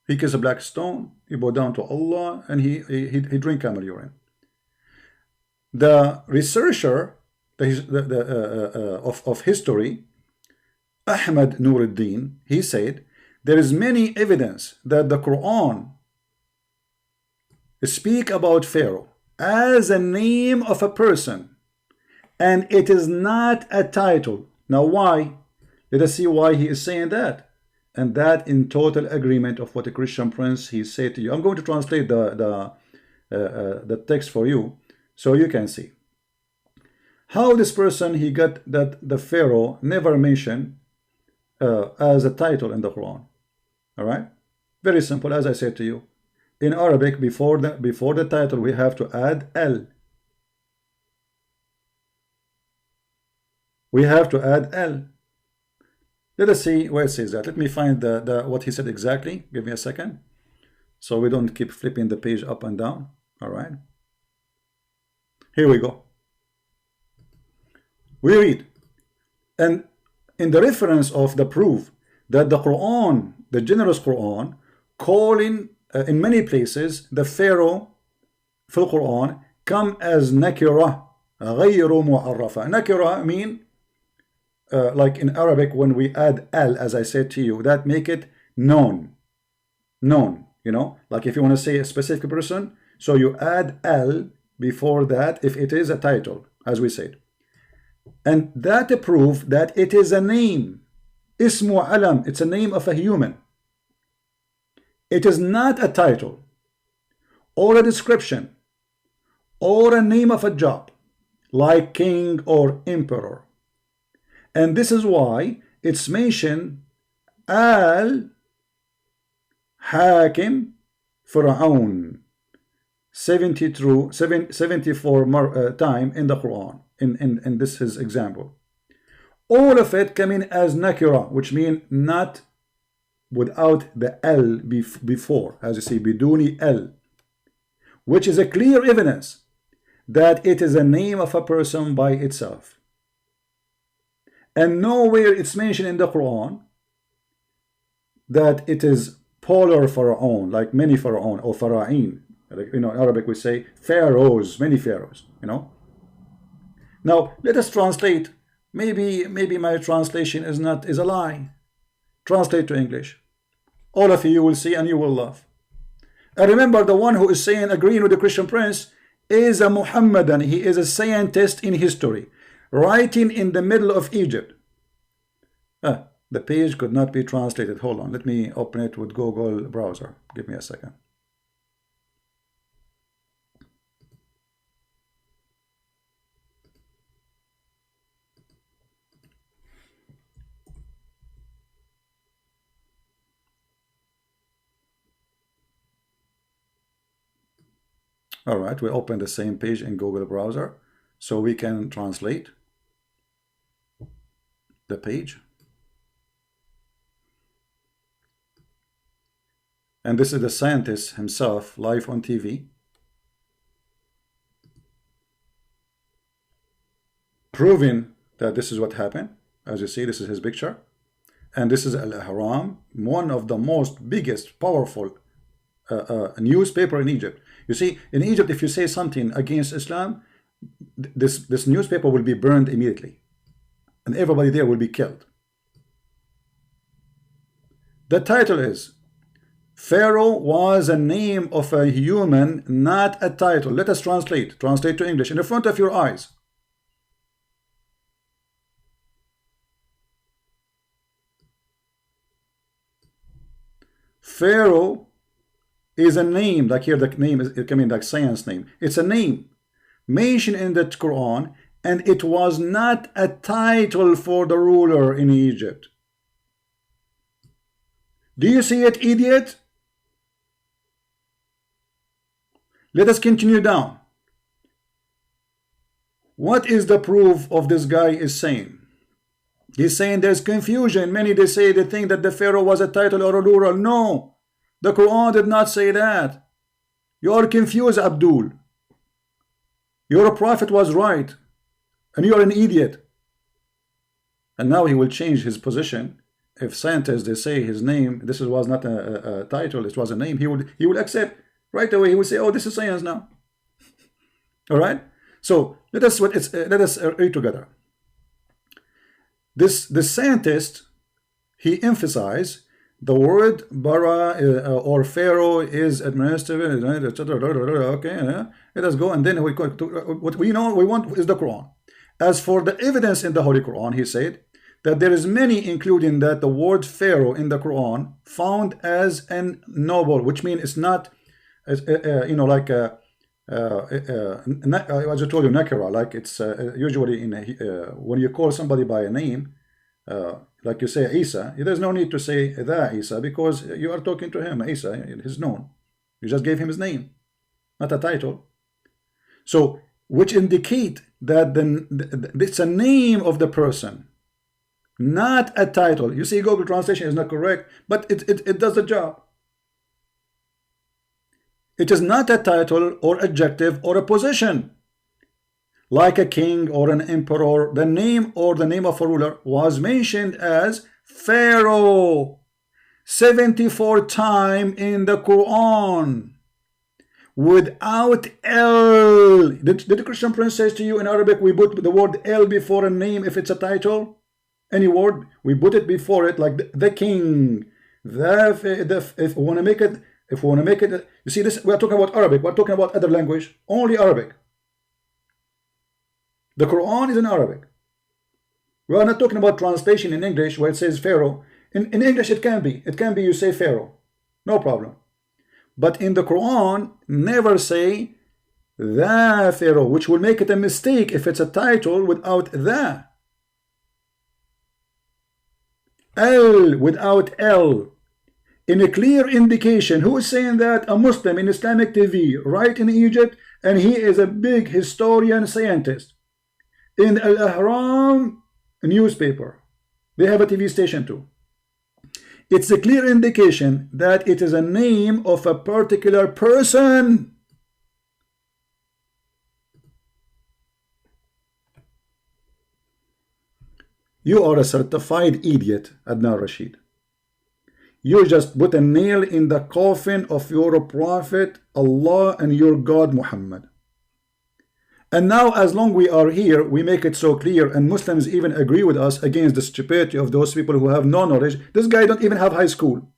He kills a black stone. He bow down to Allah and he drink camel urine. The researcher of history, Ahmad Nuruddin, he said there is many evidence that the Quran speak about Pharaoh as a name of a person, and it is not a title. Now why? Let us see why he is saying that, and that in total agreement of what a Christian prince he said to you. I'm going to translate the text for you so you can see how this person he got that the Pharaoh never mentioned as a title in the Quran. All right, very simple. As I said to you, in Arabic, before the title we have to add L. We have to add L. Let us see where it says that. Let me find what he said exactly. Give me a second, so we don't keep flipping the page up and down. All right. Here we go. We read, and in the reference of the proof that the Quran, the generous Quran, calling in many places the Pharaoh for the Quran come as nakira, غير معرفة. Nakira mean like in Arabic when we add al, as I said to you, that make it known. Known, you know, like if you want to say a specific person, so you add al before that if it is a title, as we said. And that proof that it is a name. Ismu alam, it's a name of a human. It is not a title or a description or a name of a job like king or emperor. And this is why it's mentioned Al Hakim Fir'aun 74 time in the Quran. In this his example, all of it coming as nakira, which mean not without the L before, as you see, biduni L, which is a clear evidence that it is a name of a person by itself. And nowhere it's mentioned in the Quran that it is polar pharaoh, like many pharaoh or pharaohin. Like, in Arabic we say pharaohs, many pharaohs. Now let us translate. Maybe my translation is a lie. Translate to English. All of you will see and you will laugh. And remember, the one who is saying, agreeing with the Christian Prince, is a Muhammadan. He is a scientist in history, writing in the middle of Egypt. The page could not be translated. Hold on, let me open it with Google browser. Give me a second. All right, we open the same page in Google browser so we can translate the page. And this is the scientist himself, live on TV, proving that this is what happened. As you see, this is his picture. And this is Al-Ahram, one of the most biggest, powerful newspaper in Egypt. You see, in Egypt, if you say something against Islam, this newspaper will be burned immediately. And everybody there will be killed. The title is, Pharaoh was a name of a human, not a title. Let us translate. Translate to English in front of your eyes. Pharaoh is a name, like here the name is coming like science name. It's a name mentioned in the Quran, and it was not a title for the ruler in Egypt. Do you see it, idiot? Let us continue down. What is the proof of this guy is saying? He's saying there's confusion. Many they think that the Pharaoh was a title or a ruler. No, the Quran did not say that. You are confused, Abdul. Your prophet was right, and you are an idiot. And now he will change his position. If scientists they say his name, this was not a title, it was a name, he will accept right away. He will say, "Oh, this is science now." All right. So let us read together. The scientist, he emphasized the word bara or Pharaoh is administrative. Okay, let us go, and then we what we want is the Quran. As for the evidence in the Holy Quran, he said that there is many, including that the word Pharaoh in the Quran found as an noble, which means it's not, like as I told you, nakira, like it's usually in when you call somebody by a name, like you say Isa, there's no need to say the Isa because you are talking to him. Isa is known. You just gave him his name, not a title. So, which indicate that it's a name of the person, not a title. You see, Google translation is not correct, but it does the job. It is not a title or adjective or a position. Like a king or an emperor, the name or the name of a ruler was mentioned as Pharaoh 74 times in the Quran without L. Did the Christian Prince say to you in Arabic we put the word L before a name if it's a title? Any word, we put it before it, like the king. If we want to make it, you see this, we are talking about Arabic, we're talking about other language, only Arabic. The Quran is in Arabic. We are not talking about translation in English where it says Pharaoh. In English it can be you say Pharaoh, no problem. But in the Quran, never say the Pharaoh, which will make it a mistake if it's a title without the. L without L. In a clear indication, who is saying that? A Muslim in Islamic TV, right in Egypt, and he is a big historian scientist. In Al-Ahram newspaper, they have a TV station too. It's a clear indication that it is a name of a particular person. You are a certified idiot, Adnan Rashid. You just put a nail in the coffin of your prophet Allah and your God Muhammad. And now, as long we are here, we make it so clear, and Muslims even agree with us against the stupidity of those people who have no knowledge. This guy don't even have high school.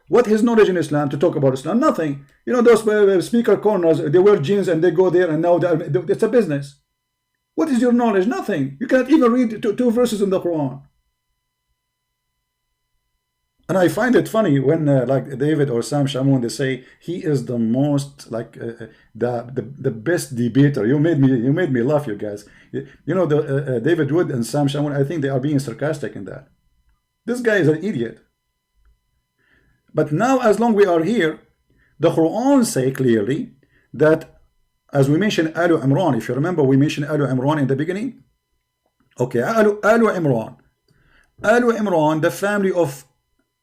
What his knowledge in Islam to talk about Islam? Nothing. You know, those speaker corners, they wear jeans and they go there, and now it's a business. What is your knowledge? Nothing. You cannot even read two verses in the Quran. And I find it funny when like David or Sam Shamun, they say he is the most like the best debater. You made me laugh, you guys. You know, the David Wood and Sam Shamun, I think they are being sarcastic in that. This guy is an idiot. But now, as long we are here, the Quran say clearly that, as we mentioned Alu Imran, if you remember, we mentioned Alu Imran in the beginning. Okay, Alu Imran, the family of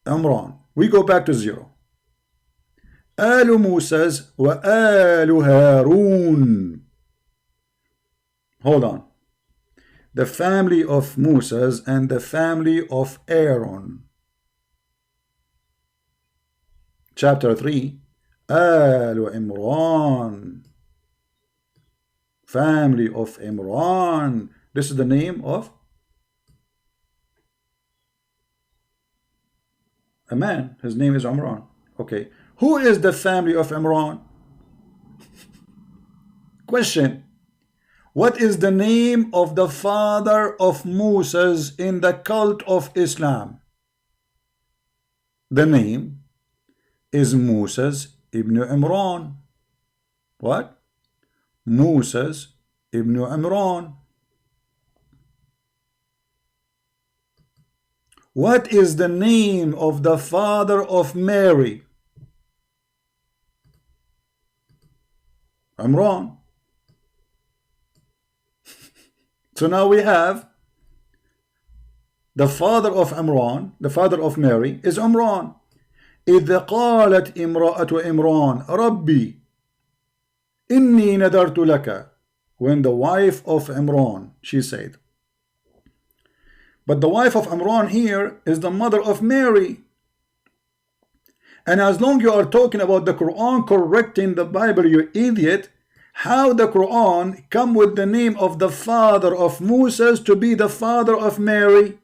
Imran. We go back to 0. Alu Musa's wa Alu Harun. Hold on. The family of Musa's and the family of Aaron. Chapter 3. Alu Imran. Family of Imran. This is the name of a man. His name is Imran. Okay. Who is the family of Imran? Question. What is the name of the father of Moses in the cult of Islam? The name is Moses ibn Imran. What? Moses ibn Imran. What is the name of the father of Mary? Imran. So now we have the father of Imran, the father of Mary is Imran. إذ قالت امرأة إمران ربي إني نذرت لك. When the wife of Imran, she said. But the wife of Imran here is the mother of Mary. And as long you are talking about the Quran correcting the Bible, you idiot, how the Quran come with the name of the father of Moses to be the father of Mary?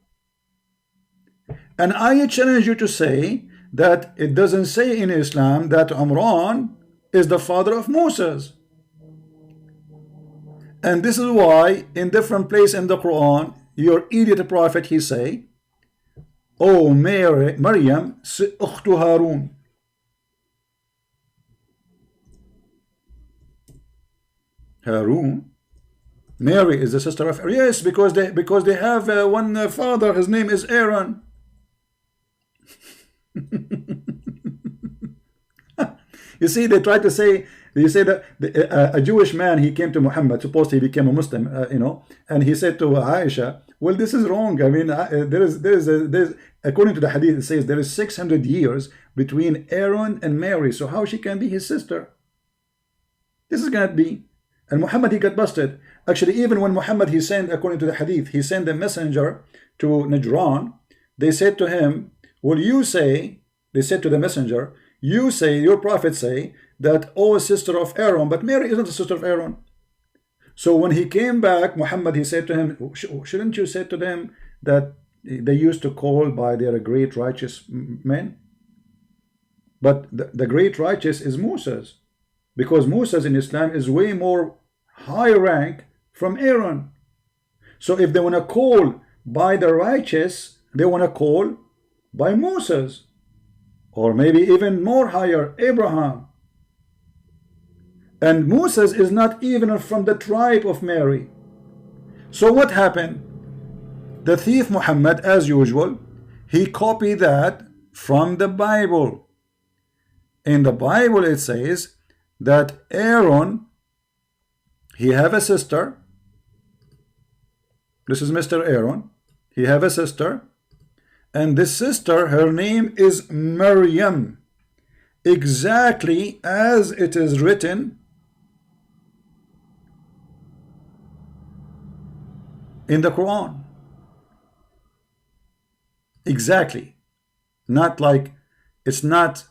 And I challenge you to say that it doesn't say in Islam that Imran is the father of Moses. And this is why in different places in the Quran, your idiot prophet, he say, oh Mary, Maryam, ukhtu Harun. Harun, Mary is the sister of, yes, because they have one father. His name is Aaron. You see, they try to say, they say that a Jewish man, he came to Muhammad, supposedly he became a Muslim, you know, and he said to Aisha, well, this is wrong. I mean, there's according to the hadith, it says there is 600 years between Aaron and Mary, so how she can be his sister? This is gonna be. And Muhammad, he got busted. Actually, even when Muhammad, he sent, according to the hadith, he sent a messenger to Najran, they said to him, well, you say, they said to the messenger, you say, your prophet say, that, oh, sister of Aaron, but Mary isn't a sister of Aaron. So when he came back, Muhammad, he said to him, shouldn't you say to them that they used to call by their great righteous men? But the great righteous is Moses. Because Moses in Islam is way more high rank from Aaron. So if they want to call by the righteous, they want to call by Moses. Or maybe even more higher, Abraham. And Moses is not even from the tribe of Mary. So what happened? The thief Muhammad, as usual, he copied that from the Bible. In the Bible it says that Aaron, he have a sister. This is Mr. Aaron. He have a sister. And this sister, her name is Maryam. Exactly as it is written in the Quran. Exactly. Not like, it's not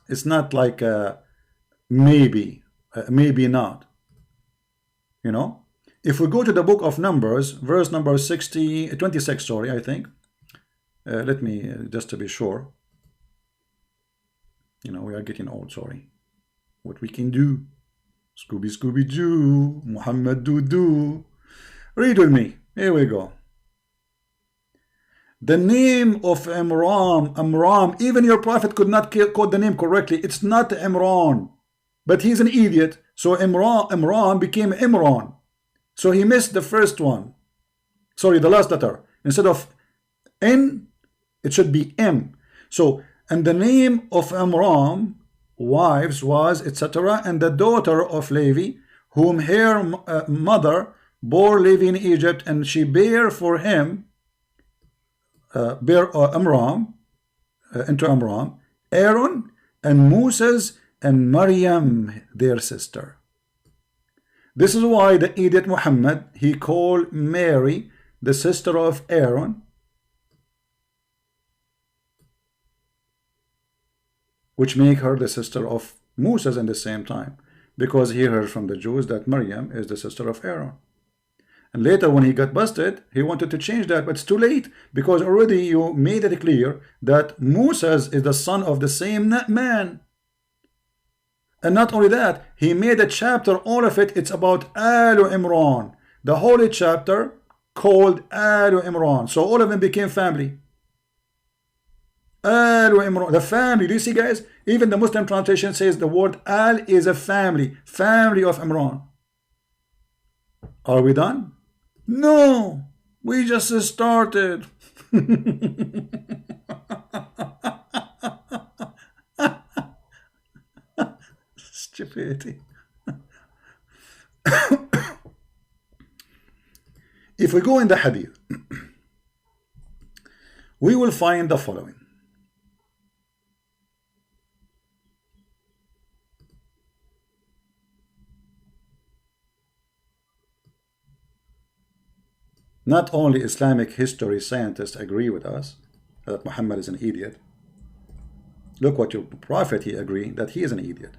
like maybe, maybe not. You know, if we go to the book of Numbers, verse number 26, sorry, I think. Let me, just to be sure. You know, we are getting old, sorry. What we can do. Scooby Scooby Doo, Muhammad Doo Doo. Read with me. Here we go. The name of Amram, even your prophet could not quote the name correctly. It's not Imran, but he's an idiot. So Amram became Imran. So he missed the first one. Sorry, the last letter. Instead of N, it should be M. So, and the name of Amram, wives was, etc., and the daughter of Levi, whom her mother bore Levi in Egypt, and she bare for him, Amram, into Amram, Aaron, and Moses, and Maryam, their sister. This is why the idiot Muhammad, he called Mary the sister of Aaron, which make her the sister of Moses at the same time, because he heard from the Jews that Maryam is the sister of Aaron. And later when he got busted, he wanted to change that, but it's too late, because already you made it clear that Moses is the son of the same man. And not only that, he made a chapter, all of it, it's about Alu Imran, the holy chapter called Alu Imran. So all of them became family. Alu Imran, the family. Do you see, guys? Even the Muslim translation says the word Al is a family, family of Imran. Are we done? No, we just started. Stupidity. If we go in the hadith, we will find the following. Not only Islamic history scientists agree with us that Muhammad is an idiot. Look what your prophet, he agreed that he is an idiot.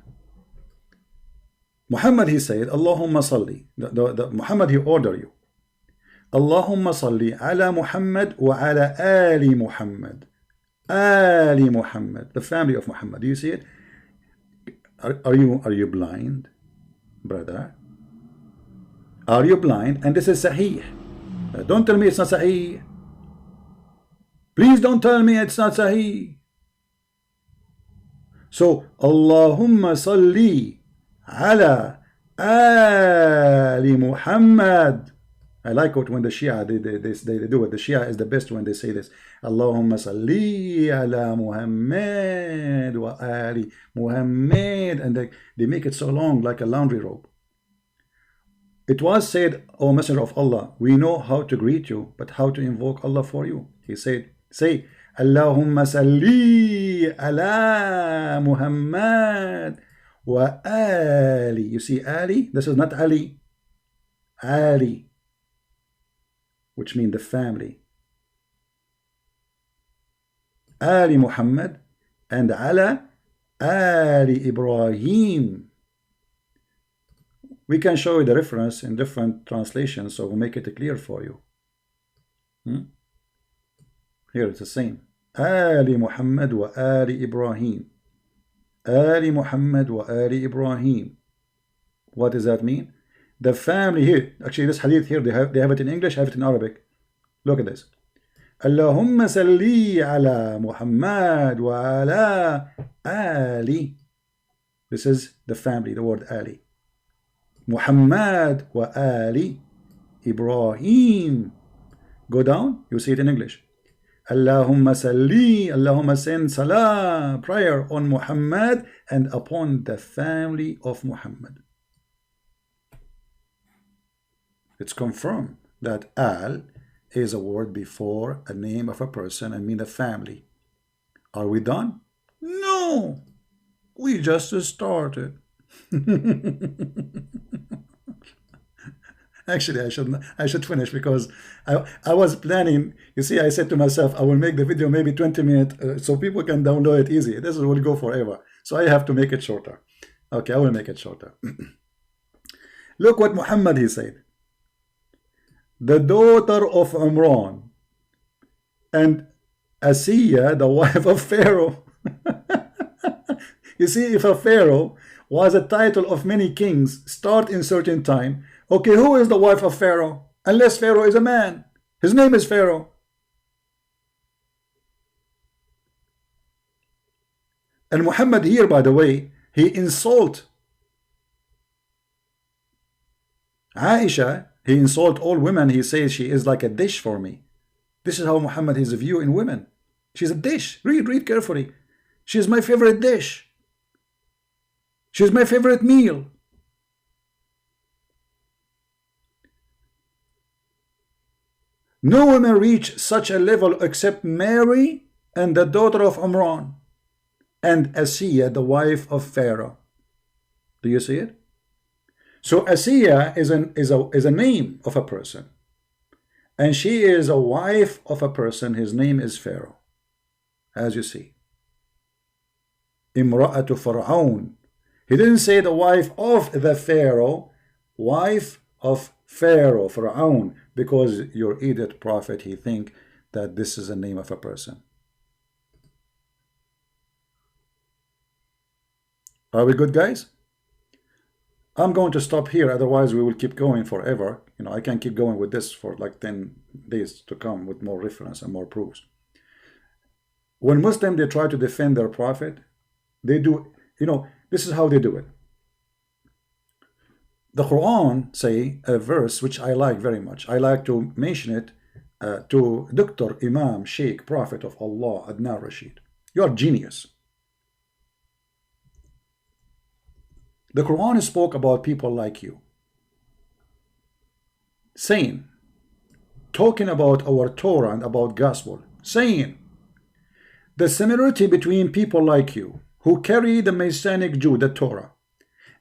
Muhammad, he said, Allahumma salli. Muhammad, he ordered you. Allahumma salli ala Muhammad wa ala ali Muhammad. Ali Muhammad, the family of Muhammad. Do you see it? Are you blind, brother? Are you blind? And this is Sahih. Don't tell me it's not Sahih. Please don't tell me it's not Sahih. So, Allahumma salli ala ali Muhammad. I like it when the Shia, they do it. The Shia is the best when they say this. Allahumma salli ala Muhammad wa ali Muhammad. And they make it so long, like a laundry robe. It was said, O Messenger of Allah, we know how to greet you, but how to invoke Allah for you. He said, say, Allahumma salli ala Muhammad wa ali. You see Ali? This is not Ali. Ali, which means the family. Ali Muhammad and ala Ali Ibrahim. We can show you the reference in different translations, so we'll make it clear for you. Here it's the same. Ali Muhammad wa Ali Ibrahim. Ali Muhammad wa Ali Ibrahim. What does that mean? The family here, actually this hadith here, they have it in English, I have it in Arabic. Look at this. Allahumma salli ala Muhammad wa ala Ali. This is the family, the word Ali. Muhammad wa Ali Ibrahim. Go down, you see it in English. Allahumma salli, Allahumma send salah, prayer on Muhammad and upon the family of Muhammad. It's confirmed that Al is a word before a name of a person and mean a family. Are we done? No, we just started. Actually, I should finish because I was planning. You see, I said to myself, I will make the video maybe 20 minutes so people can download it easy. This will go forever. So I have to make it shorter. Okay, I will make it shorter. Look what Muhammad he said. The daughter of Imran and Asiya, the wife of Pharaoh. You see, if a Pharaoh was a title of many kings, start in certain time. Okay, who is the wife of Pharaoh? Unless Pharaoh is a man. His name is Pharaoh. And Muhammad here, by the way, he insult Aisha. He insult all women. He says she is like a dish for me. This is how Muhammad is view in women. She's a dish. Read carefully. She is my favorite dish. She's my favorite meal. No woman reach such a level except Mary and the daughter of Imran and Asiya, the wife of Pharaoh. Do you see it? So Asiya is a name of a person, and she is a wife of a person. His name is Pharaoh, as you see. Imra'atu Fir'aun. He didn't say the wife of the Pharaoh, wife of Pharaoh, Fir'aun, because your idiot prophet, he think that this is a name of a person. Are we good, guys? I'm going to stop here, otherwise we will keep going forever. You know, I can keep going with this for like 10 days to come with more reference and more proofs. When Muslims, they try to defend their prophet, they do, you know, this is how they do it. The Qur'an say a verse which I like very much. I like to mention it to Dr. Imam Sheikh Prophet of Allah Adnan Rashid. You are genius. The Quran spoke about people like you, saying, talking about our Torah and about gospel, saying, the similarity between people like you who carry the Messianic Jew, the Torah,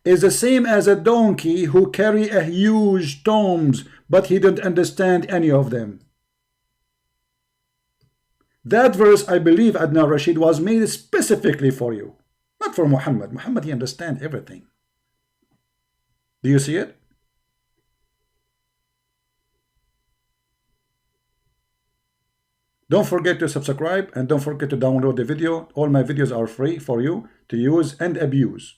is the same as a donkey who carry a huge tomes, but he didn't understand any of them. That verse, I believe, Adnan Rashid, was made specifically for you, not for Muhammad. Muhammad, he understands everything. Do you see it? Don't forget to subscribe and don't forget to download the video. All my videos are free for you to use and abuse.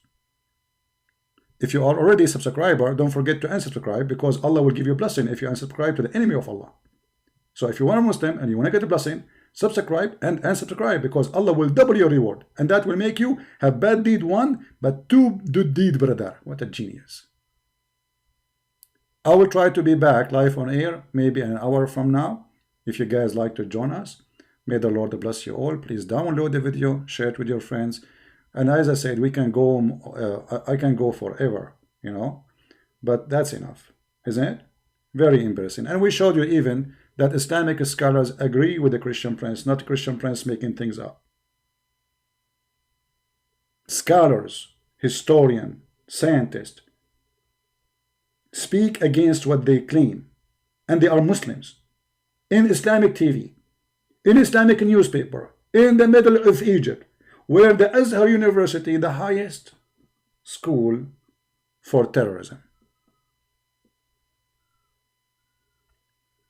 If you are already a subscriber, don't forget to unsubscribe, because Allah will give you a blessing if you unsubscribe to the enemy of Allah. So if you are a Muslim and you want to get a blessing, subscribe and unsubscribe, because Allah will double your reward, and that will make you have bad deed one, but two good deed, brother. What a genius. I will try to be back live on air maybe an hour from now. If you guys like to join us, may the Lord bless you all. Please download the video, share it with your friends. And as I said, we can go, I can go forever, you know, but that's enough, isn't it? Very embarrassing. And we showed you even that Islamic scholars agree with the Christian Prince, not Christian Prince making things up. Scholars, historian, scientists speak against what they claim, and they are Muslims. In Islamic TV, in Islamic newspaper, in the middle of Egypt, where the Azhar University, the highest school for terrorism.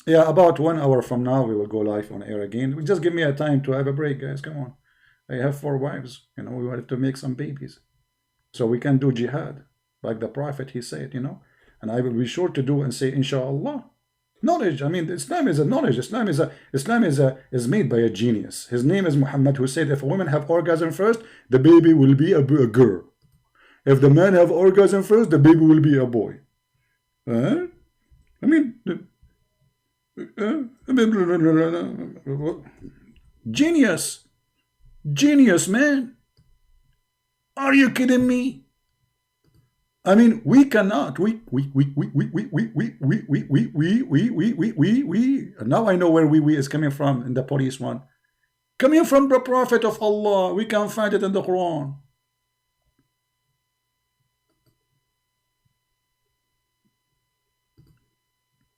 Yeah, about 1 hour from now, we will go live on air again. Just give me a time to have a break, guys. Come on. I have 4 wives. You know, we have to make some babies. So we can do jihad, like the Prophet, he said, you know. And I will be sure to do and say, inshallah. Knowledge. I mean, Islam is a knowledge. Islam is made by a genius. His name is Muhammad, who said, if a woman have orgasm first, the baby will be a girl. If the man have orgasm first, the baby will be a boy. I mean, genius. Genius, man. Are you kidding me? I mean, we cannot. Now I know where we is coming from in the police one. Coming from the Prophet of Allah. We can find it in the Quran.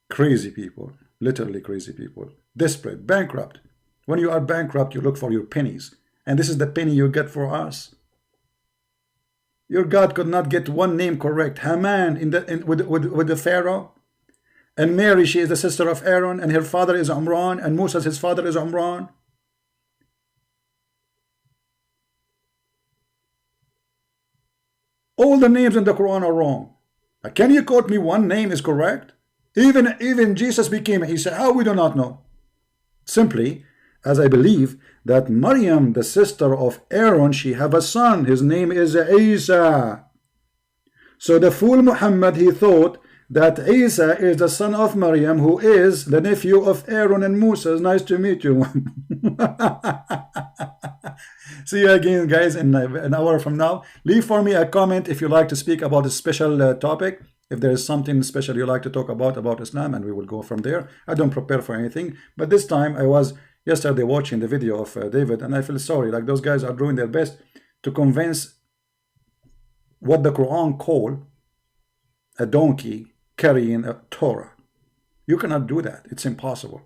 Crazy people, literally crazy people, desperate, bankrupt. When you are bankrupt, you look for your pennies, and this is the penny you get for us. Your God could not get one name correct. Haman with the Pharaoh, and Mary, she is the sister of Aaron, and her father is Imran, and Moses, his father is Imran. All the names in the Quran are wrong. Can you quote me one name is correct? Even Jesus became Isa. How we do not know? Simply, as I believe that Maryam, the sister of Aaron, she have a son. His name is Isa. So the fool Muhammad, he thought that Isa is the son of Maryam, who is the nephew of Aaron and Moses. Nice to meet you. See you again, guys, in an hour from now. Leave for me a comment if you like to speak about a special topic. If there is something special you like to talk about Islam, and we will go from there. I don't prepare for anything, but this time I was yesterday watching the video of David, and I feel sorry. Like, those guys are doing their best to convince what the Quran call a donkey carrying a Torah. You cannot do that. It's impossible.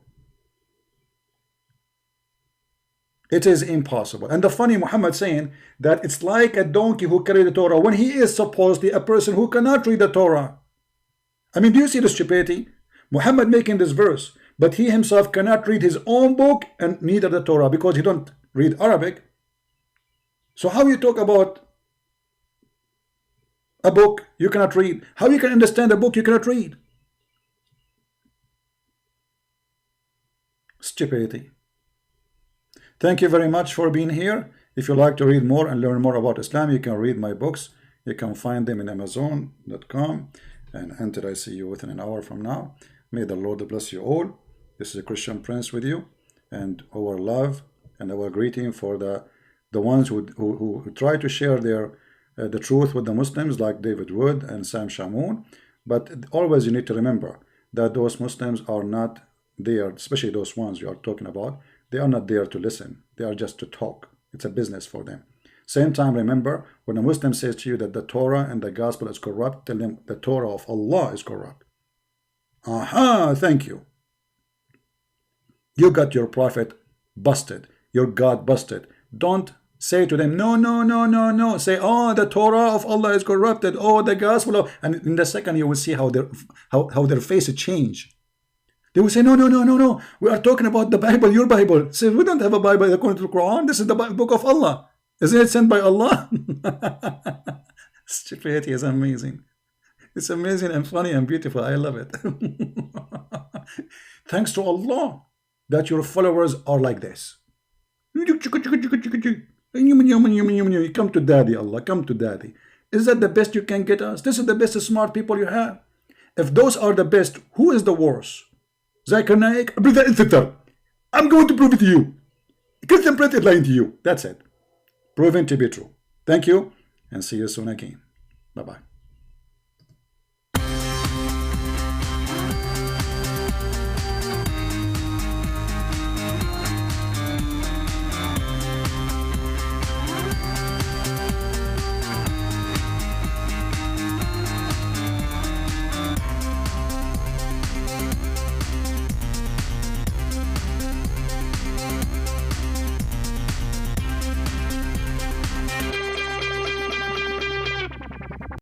It is impossible. And the funny Muhammad saying that it's like a donkey who carried the Torah when he is supposedly a person who cannot read the Torah. I mean, do you see the stupidity? Muhammad making this verse, but he himself cannot read his own book and neither the Torah because he don't read Arabic. So how you talk about a book you cannot read? How you can understand a book you cannot read? Stupidity. Thank you very much for being here. If you like to read more and learn more about Islam, you can read my books. You can find them in Amazon.com. And until I see you within an hour from now, may the Lord bless you all. This is a Christian Prince with you, and our love and our greeting for the ones who try to share the truth with the Muslims, like David Wood and Sam Shamun. But always you need to remember that those Muslims are not there, especially those ones you are talking about. They are not there to listen. They are just to talk. It's a business for them. Same time, remember, when a Muslim says to you that the Torah and the gospel is corrupt, tell them the Torah of Allah is corrupt. Aha, thank you. You got your prophet busted. Your God busted. Don't say to them, no, no, no, no, no. Say, oh, the Torah of Allah is corrupted. Oh, the gospel of... And in the second, you will see how their face change. They will say, no, no, no, no, no. We are talking about the Bible, your Bible. Say, we don't have a Bible according to the Quran. This is the book of Allah. Isn't it sent by Allah? Stupidity is amazing. It's amazing and funny and beautiful. I love it. Thanks to Allah that your followers are like this. Come to daddy, Allah. Come to daddy. Is that the best you can get us? This is the best smart people you have. If those are the best, who is the worst? Zakir Naik, etc. I'm going to prove it to you. Christian Prince is lying to you. That's it. Proven to be true. Thank you, and see you soon again. Bye-bye.